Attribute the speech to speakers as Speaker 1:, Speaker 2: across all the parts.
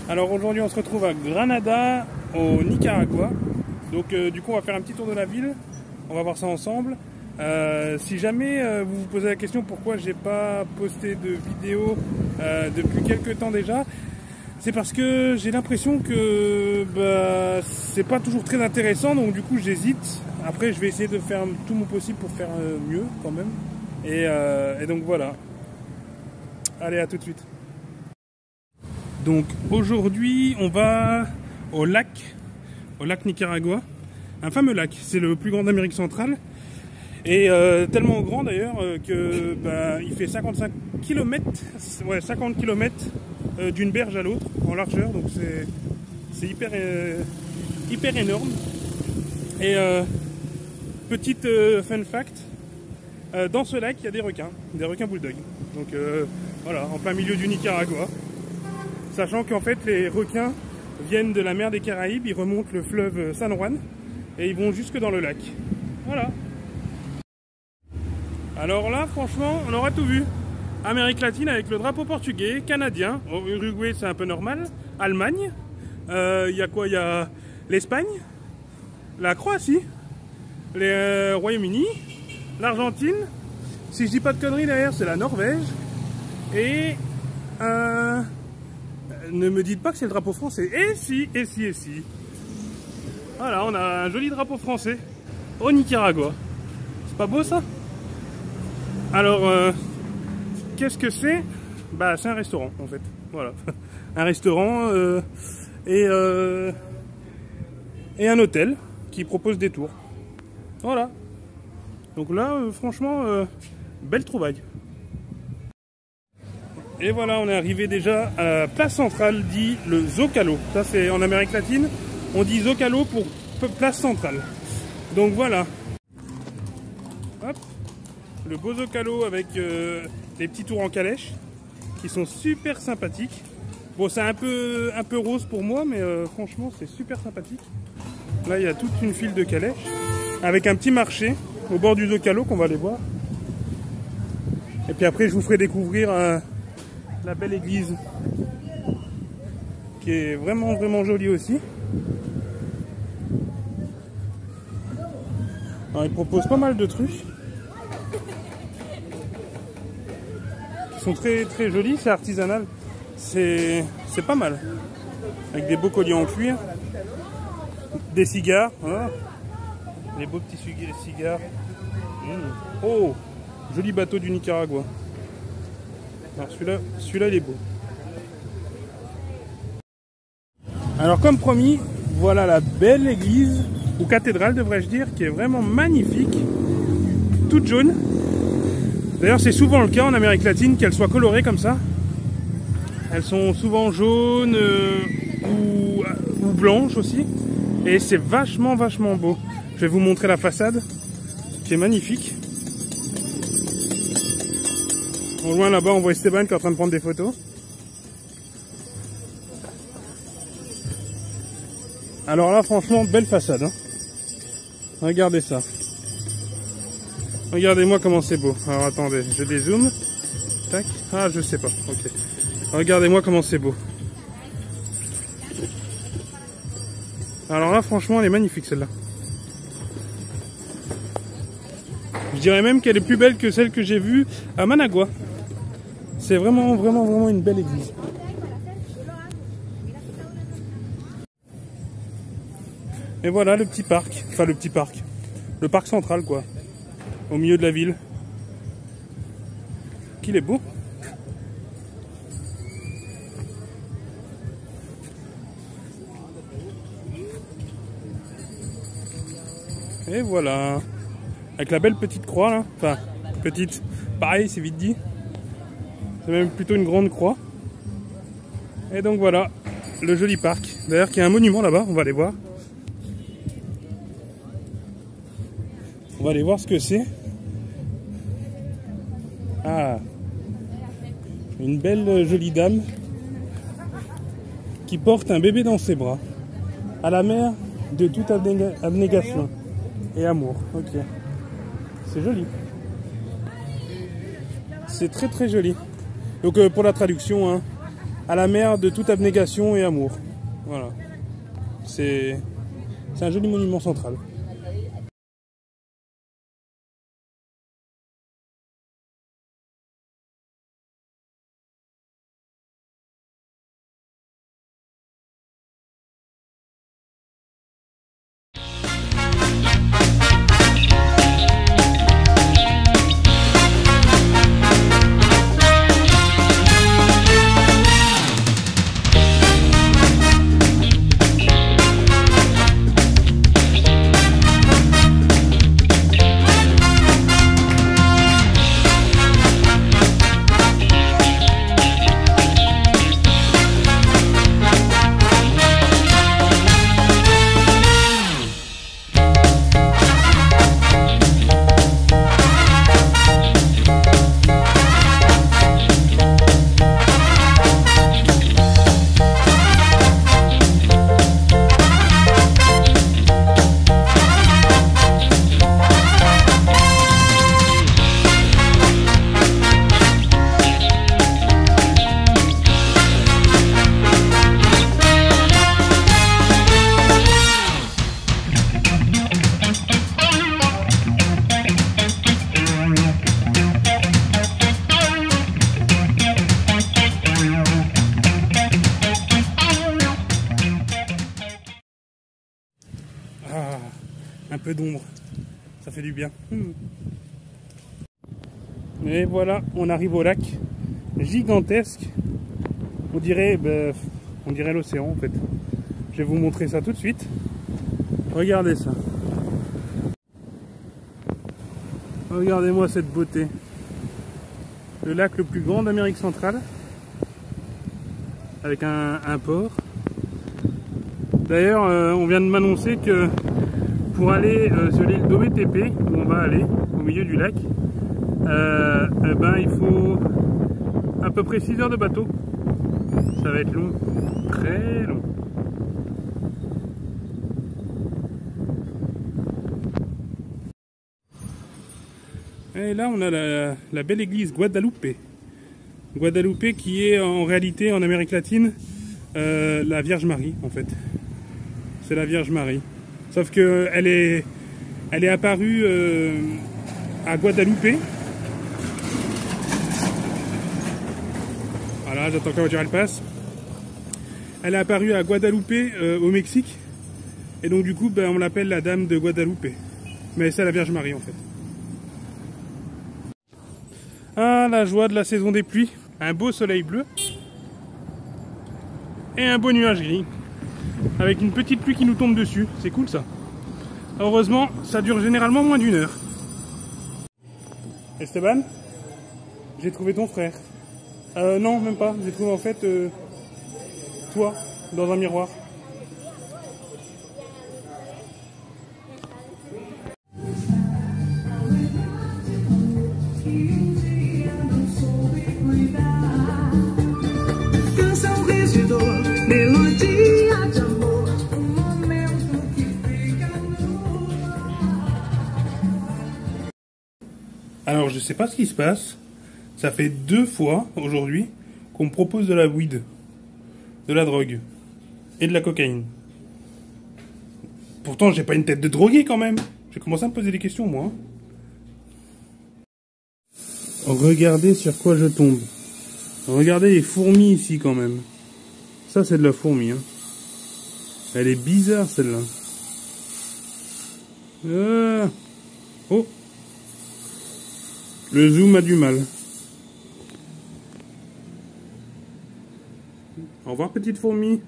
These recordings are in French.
Speaker 1: Alors aujourd'hui on se retrouve à Granada, au Nicaragua. Donc du coup on va faire un petit tour de la ville, on va voir ça ensemble. Si jamais vous vous posez la question pourquoi j'ai pas posté de vidéo depuis quelques temps déjà, c'est parce que j'ai l'impression que c'est pas toujours très intéressant, donc du coup j'hésite. Après je vais essayer de faire tout mon possible pour faire mieux quand même. Et donc voilà. Allez, à tout de suite. Donc aujourd'hui on va au lac Nicaragua, un fameux lac, c'est le plus grand d'Amérique centrale et tellement grand d'ailleurs que il fait 55 km, ouais 50 km d'une berge à l'autre en largeur, donc c'est hyper énorme. Et petite fun fact, dans ce lac il y a des requins bulldog, donc voilà, en plein milieu du Nicaragua. Sachant qu'en fait les requins viennent de la mer des Caraïbes, ils remontent le fleuve San Juan et ils vont jusque dans le lac. Voilà. Alors là franchement on aura tout vu. Amérique latine avec le drapeau portugais, canadien, Uruguay c'est un peu normal, Allemagne, il y a quoi? Il y a l'Espagne, la Croatie, les Royaume-Uni, l'Argentine, si je dis pas de conneries derrière c'est la Norvège et ne me dites pas que c'est le drapeau français. Et si. Voilà, on a un joli drapeau français au Nicaragua. C'est pas beau ça? Alors, qu'est-ce que c'est? Bah, c'est un restaurant en fait. Voilà. Un restaurant et un hôtel qui propose des tours. Voilà. Donc là, franchement, belle trouvaille. Et voilà, on est arrivé déjà à la place centrale, dit le Zocalo. Ça c'est en Amérique latine, on dit Zocalo pour place centrale. Donc voilà. Hop. Le beau Zocalo avec des petits tours en calèche qui sont super sympathiques. Bon, c'est un peu rose pour moi, mais franchement c'est super sympathique. Là il y a toute une file de calèches avec un petit marché au bord du Zocalo qu'on va aller voir. Et puis après je vous ferai découvrir la belle église qui est vraiment jolie aussi. Alors, ils proposent pas mal de trucs qui sont très jolis, c'est artisanal, c'est pas mal, avec des beaux colliers en cuir, des cigares, voilà. Les beaux petits cigares. Oh, joli bateau du Nicaragua. Alors celui-là il est beau. Alors comme promis, voilà la belle église, ou cathédrale devrais-je dire, qui est vraiment magnifique, toute jaune. D'ailleurs c'est souvent le cas en Amérique latine qu'elles soient colorées comme ça. Elles sont souvent jaunes ou blanches aussi. Et c'est vachement beau. Je vais vous montrer la façade, qui est magnifique. Au loin là-bas on voit Esteban qui est en train de prendre des photos. Alors là franchement belle façade hein. Regardez ça. Regardez-moi comment c'est beau. Alors attendez, je dézoome. Tac. Ah je sais pas. Ok. Regardez-moi comment c'est beau. Alors là franchement elle est magnifique celle-là. Je dirais même qu'elle est plus belle que celle que j'ai vue à Managua. C'est vraiment une belle église. Et voilà le petit parc, enfin le parc central quoi, au milieu de la ville. Qu'il est beau. Et voilà, avec la belle petite croix là, enfin petite, pareil c'est vite dit. C'est même plutôt une grande croix. Et donc voilà, le joli parc. D'ailleurs, il y a un monument là-bas, on va aller voir. On va aller voir ce que c'est. Ah, une belle jolie dame qui porte un bébé dans ses bras. À la mer de toute abnégation et amour. Ok, c'est joli. C'est très joli. Donc pour la traduction, hein, à la mer de toute abnégation et amour. Voilà. C'est un joli monument central. Un peu d'ombre, ça fait du bien. Et voilà, on arrive au lac gigantesque. On dirait l'océan en fait. Je vais vous montrer ça tout de suite. Regardez ça. Regardez-moi cette beauté. Le lac le plus grand d'Amérique centrale. Avec un port. D'ailleurs, on vient de m'annoncer que pour aller sur l'île d'OBTP, où on va aller, au milieu du lac, il faut à peu près 6 heures de bateau. Ça va être long, très long. Et là, on a la belle église Guadalupe. Guadalupe qui est en réalité en Amérique latine la Vierge Marie en fait. C'est la Vierge Marie. Sauf que elle est apparue à Guadalupe. Voilà, j'attends que la voiture elle passe. Elle est apparue à Guadalupe au Mexique. Et donc du coup, on l'appelle la Dame de Guadalupe. Mais c'est la Vierge Marie en fait. Ah, la joie de la saison des pluies. Un beau soleil bleu. Et un beau nuage gris. Avec une petite pluie qui nous tombe dessus. C'est cool ça. Heureusement, ça dure généralement moins d'1 heure. Esteban, j'ai trouvé ton frère. Non, même pas. J'ai trouvé en fait toi dans un miroir. Alors je sais pas ce qui se passe, ça fait 2 fois aujourd'hui qu'on me propose de la weed, de la drogue et de la cocaïne. Pourtant j'ai pas une tête de drogué quand même, j'ai commencé à me poser des questions moi. Regardez sur quoi je tombe, regardez les fourmis ici quand même. Ça c'est de la fourmi hein. Elle est bizarre celle-là. Oh, le zoom a du mal. Au revoir petite fourmi.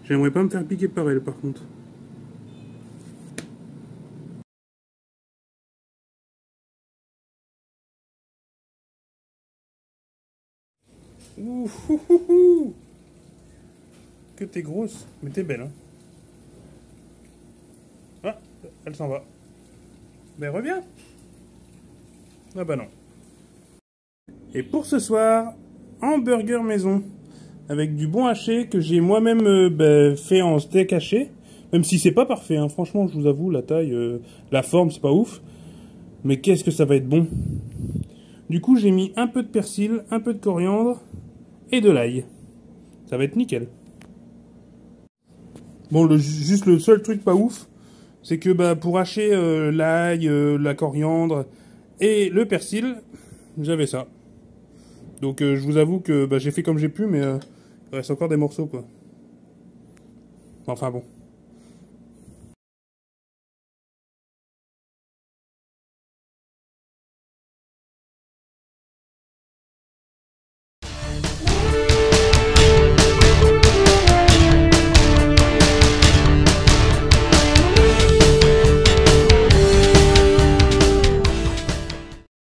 Speaker 1: J'aimerais pas me faire piquer par elle par contre. Ouh, ouh, ouh, ouh. Que t'es grosse, mais t'es belle hein. Ah, elle s'en va. Ben reviens. Ah bah non. Et pour ce soir, hamburger maison. Avec du bon haché que j'ai moi-même fait en steak haché. Même si c'est pas parfait, hein. Franchement, je vous avoue, la taille, la forme, c'est pas ouf. Mais qu'est-ce que ça va être bon. Du coup, j'ai mis un peu de persil, un peu de coriandre et de l'ail. Ça va être nickel. Bon, juste le seul truc pas ouf, c'est que bah, pour hacher l'ail, la coriandre et le persil, j'avais ça. Donc je vous avoue que bah, j'ai fait comme j'ai pu, mais il reste encore des morceaux quoi. Enfin bon.